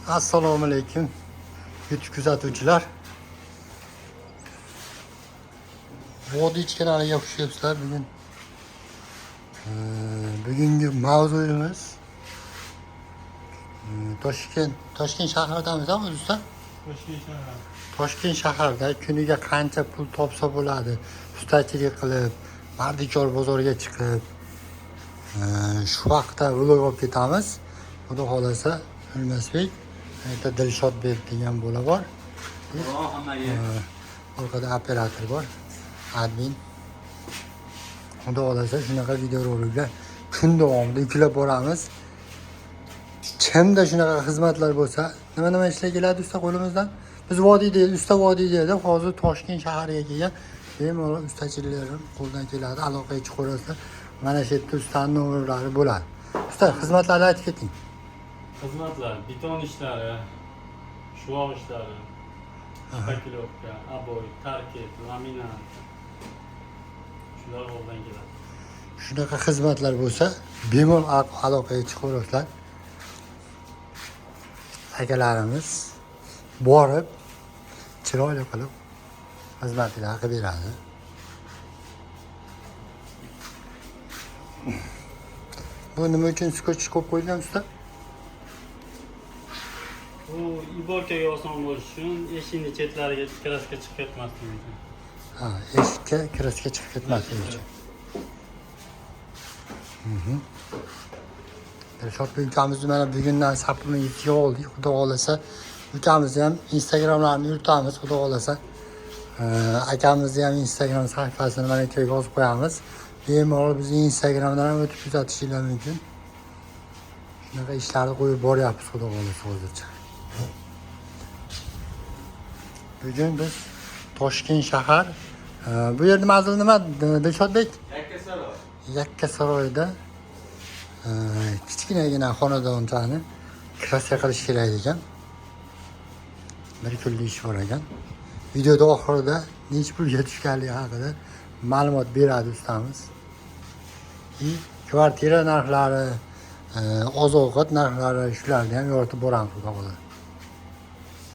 Assalomu alaykum YouTube kuzatuvchilar. Vodiy kenariga xushyorlar bugun. Bugungi mavzuyimiz Toshkent shahridamiz, o'zimizda. Toshkent shahrida kuniga qancha pul topsa bo'ladi? Ustachilik qilib, mardikor bozoriga chiqib, shu vaqtda vlog olib ketamiz. Xudo xolasa, O'lmasbek, yerda Dilshodbek degan bola bor. Orqada operator bor, admin. Xudo xolasa shunaqa videoroliklar kun davomida yuklab boramiz. Kimda shunaqa xizmatlar bo'lsa, nima ishlar keladi usta qo'limizdan? Biz vodiyda, usta vodiyda, hozir Toshkent shahariga kelgan bemalol ustachilarim qo'ldan keladi. Aloqaga chiqarasizlar. Mana shu yerda ustaning nomerlari bo'ladi. Usta, xizmatlarni aytib keting. Xizmatlar, beton ishlari, shuvoq ishlari, shpakilovka, aboy, tarket, laminat. Shular qo'ldan keladi. Shunaqa xizmatlar bo'lsa, bemalol aloqaga chiqarasizlar. Akalarimiz borib chiroyli qilib xizmatini qilib beradi. Bu nima uchun skotch ko'p qo'yilgan usta? Bu iborkaga oson bo'lishi uchun eshikning chetlariga kraska chiqib ketmasligi uchun. Ha, eshikka kraska chiqib ketmasligi uchun. Dilshodbek ukamizni mana bugundan sapini yetib oldik. Xudo xolasa, ukamizni ham Instagramlarini yuritamiz. Xudo xolasa, akamizni ham Instagram sahifasini mana yerga yozib qo'yamiz. Bemalol bizning Instagramdan ham o'tib kuzatishingiz mumkin. Shunaqa ishlarni qo'yib boryapmiz, xudo xolasa hozircha. Bugun biz Toshkent shahar, bu yerda manzil nima, Dilshodbek? Yakkasaroyda kichkinagina xonadonchani kraska qilish kerak ekan. Bir kunlik ish bor ekan. Videoda oxirida necha pulga tushganligi haqida ma'lumot beradi ustamiz. Kvartira narxlari, oziq-ovqat narxlari shularni ham yoritib boramiz, xudo xolasa.